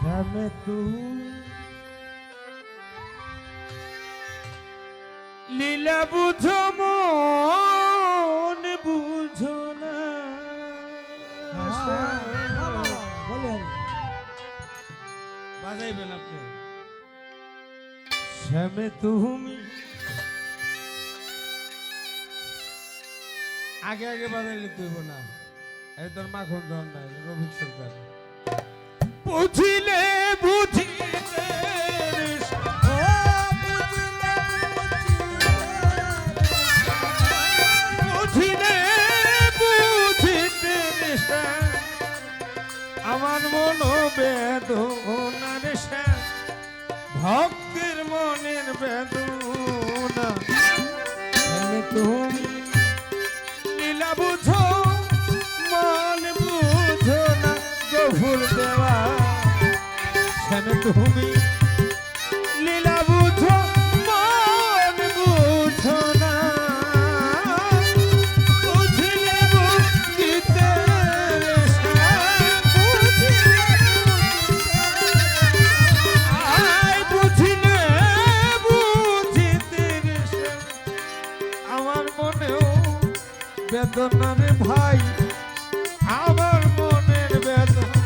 শ্যামে তুমি লীলা বুঝো মন বুঝো না বলেন বাজাইবেন আপনি শ্যামে তুমি আগে আগে বাজাইলে তুইব না এই তোর মাখন ধর নাই রবিক সরকার বুঝিলে বুঝিলে বুঝিলে বুঝিতে আমার মন বেদনার ভক্তির মনের বেদনা তুমি লীলা বুঝো মন বুঝো না গভুর দেওয়া শ্যামে তুমি লীলা বুঝো মন বুঝো না বুঝিলে বুঝিতে বুঝিলে বুঝিতে আমার মনেও বেদনা রে ভাই আমার মনের বেদনা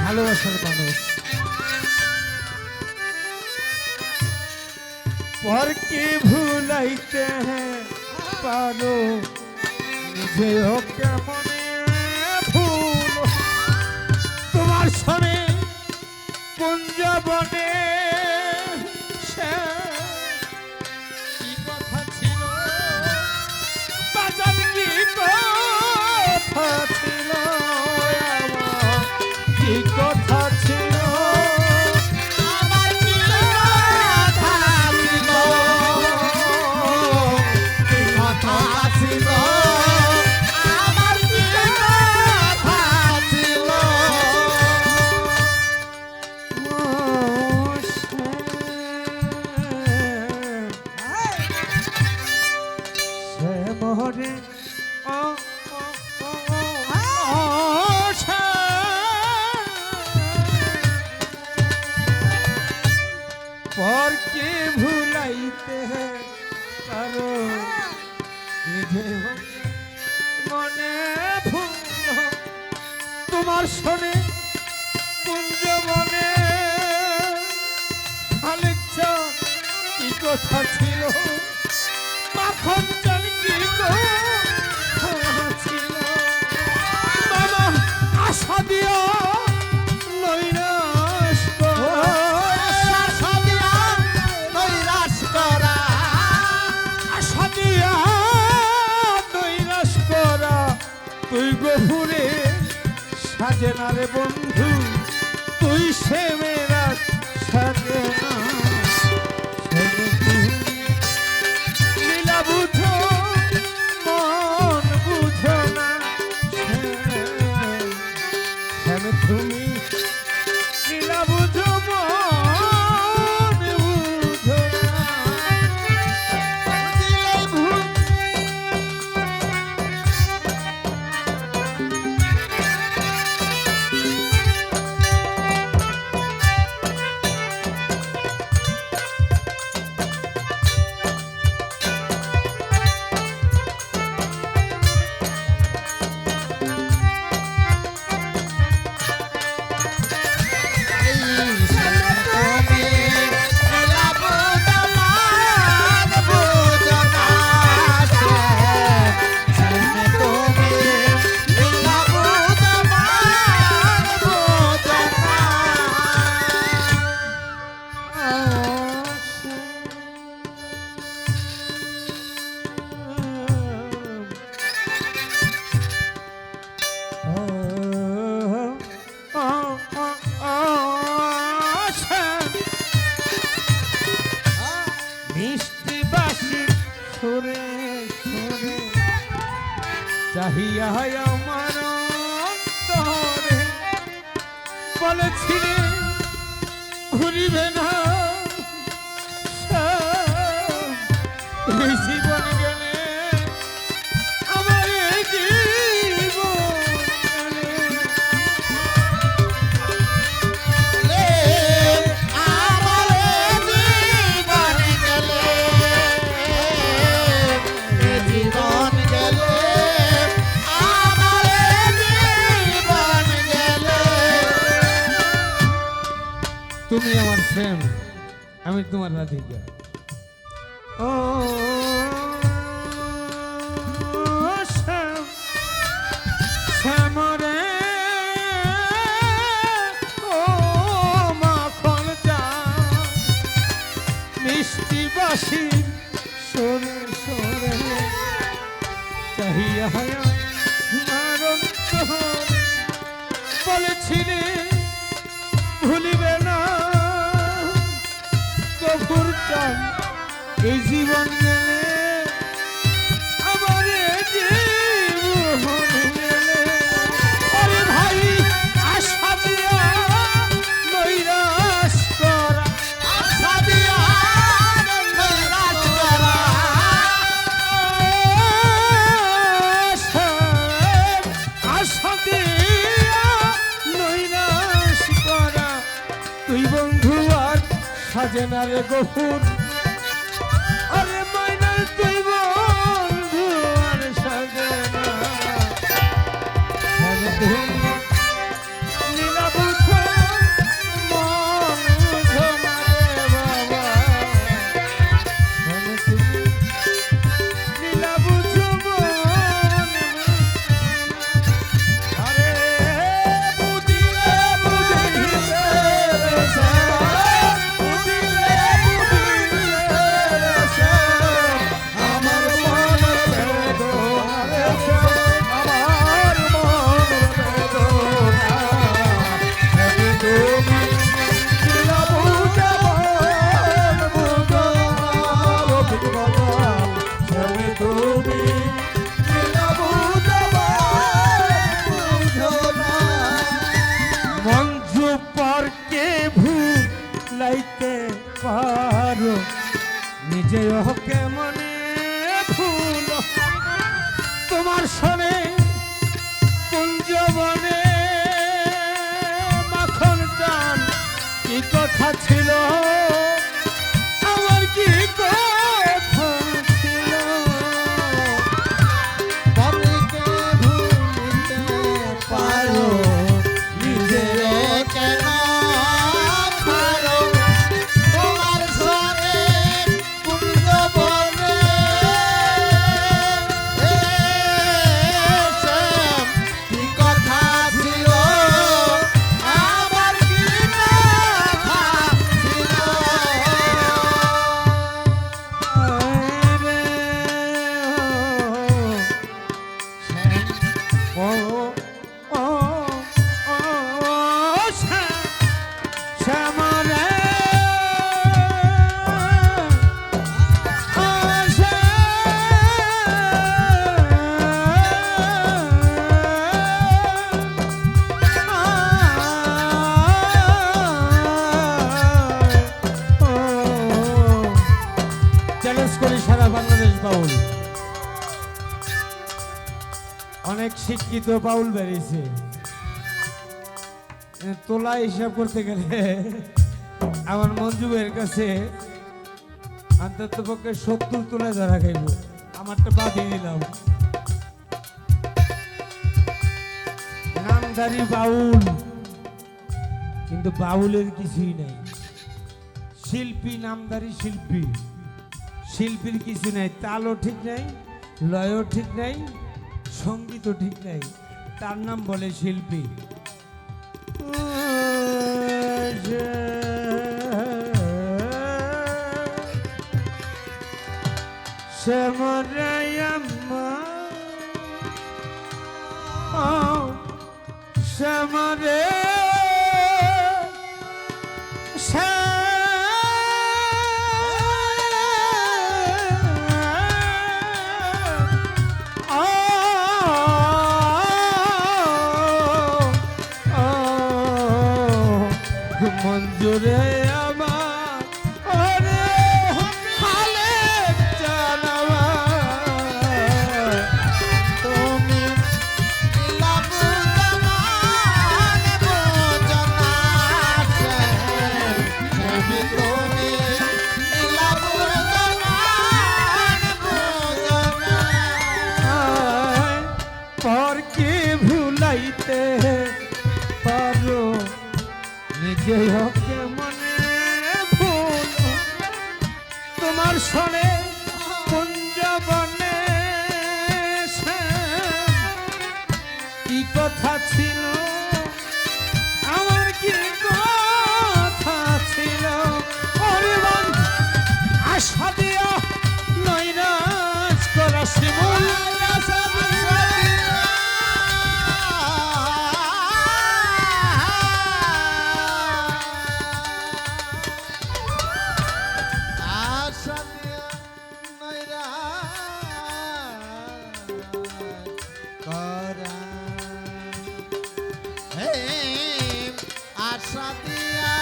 ভালোবাসার মানুষ পরকে ভুলাইতে পারো নিজেও কেমনে ভুল তোমার সনে কুঞ্জবনে কি কথা ছিল বাজান কি কথা ছিল কি কথা ছিল আমার কি কথা ছিল কি কথা ছিল আমার কি কথা ছিল সে মোহরে ও পরকে ভুলাইতে পারো নিজে মনে ভুল তোমার শোনে কুঞ্জ মনে আলেখ্য কি কথা ছিল মাখন জানি কি কথা ছিল বাবা আশা দিয়া নৈরাশ তুই গভুরে সাজে না রে বন্ধু তুই সে মেরা সাজে না লীলা বুঝো মন বুঝো না শ্যামে তুমি লীলা বুঝো মন বুঝো না সুরে সুরে চাহিয়া আমার অন্তরে বলেছিলে ঘুরিবে না এই জীবন গেলে আমার এই জীবন গেলে আমার জীবন গেলে জীবন গেলে আমার জীবন গেলে তুমি আমার প্রেম আমি তোমার রাধিকা ও শ্যাম শ্যাম রে ও মাখন যা মিষ্টি বাসি সরে সরে চাহিয়া বলেছিলে ভুলিবে না গভুর চান এই জীবন গেলে আমার এই জীবন গেলে আরে ভাই আশা দিয়া নৈরাশ করা আশা দিয়া নৈরাশ করা আশা দিয়া নৈরাশ করা তুই বন্ধু আর সাজে না রে গফুর আরে মাইনাল তুই বন্ধু আর সাজে না সাজে তুই নীলা বুঝো মন বুঝো না রে বাবা সাজে তুই নীলা বুঝো মন আরে বুঝিলে বুঝিলে আমার মন বেদনা আমার মন বেদনা তুমি নীলা বুঝো মন বুঝো তুমি নীলা বুঝো বুঝো না মঞ্জু পরকে ভুলাইতে পারো নিজে ওকে মনে ভুল তোমার সনে কুঞ্জবনে মাখন চান কি কথা ছিল আমার কি কথা ছিল পরকে ভুলিতে পারো নিজের কেন ছাড়ো তোমার সনে কুঞ্জ বনে কি কথা ছিল আমার কি কথা ছিল চ্যালেঞ্জ করি সারা বাংলাদেশ বাউল অনেক শিক্ষিত বাউল বেরিয়েছে তোলা হিসাব করতে গেলে আমার মঞ্জু ভাইয়ের কাছে অন্তত পক্ষে 70 তোলা ধরা খাইব আমারটা বাদিয়ে দিলাম নামধারী বাউল কিন্তু বাউলের কিছুই নাই শিল্পী নামধারী শিল্পী শিল্পীর কিছু নাই তালও ঠিক নাই লয়ও ঠিক নাই সঙ্গীতও ঠিক নাই তার নাম বলে শিল্পী শ্যামরে মঞ্জুরে আমার ওরে খালেক জানাবা তুমি লাবু জামান বোঝনা তুমি লাবু জামান বোঝনা পরকে ভুলাইতে পারো নিজে হকে মনে ভুল তোমার সনে কুঞ্জবনে কি কথা ছিল আমার কি কথা ছিল ওরে মন আশা দিয়া নৈরাশ করা শিমুল আশা দিয়া নৈরা করা হে আশা দিয়া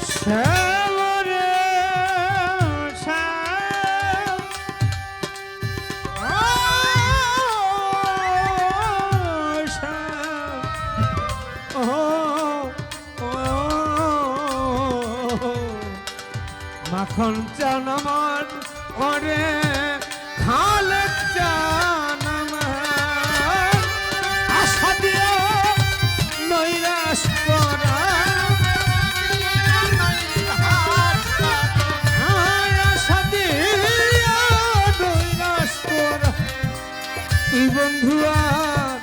শ্যামরে শ্যাম মাখন চান আমার ওরে খালেক চান আমার আশা দিয়ে নৈরাশ করা আশা দিয়ে নৈরাশ করা তুই বন্ধু আর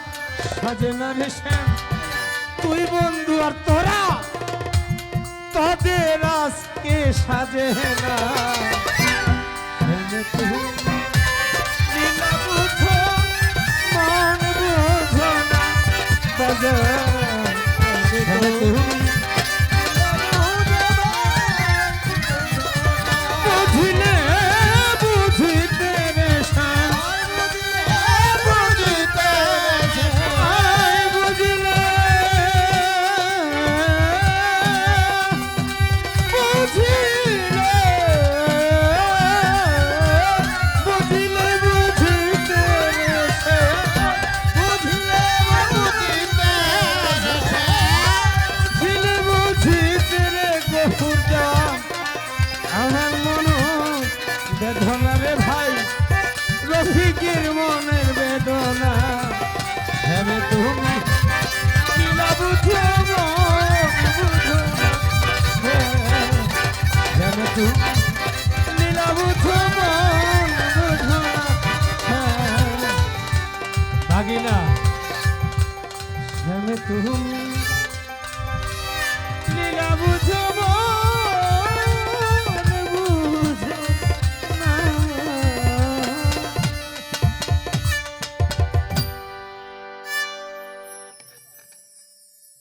সাজে না রে শ্যাম তুই বন্ধু আর তোরা তোদের আজকে সাজে না নীলা বুঝো মন বুঝো না বুঝিলে বুঝিতে রে শ্যাম বুঝিলে বুঝিলে বুঝিতে রে শ্যাম বুঝিলে বুঝিতে রে গফুরদা আমার মন বেদনা রে ভাই রফিকের মনে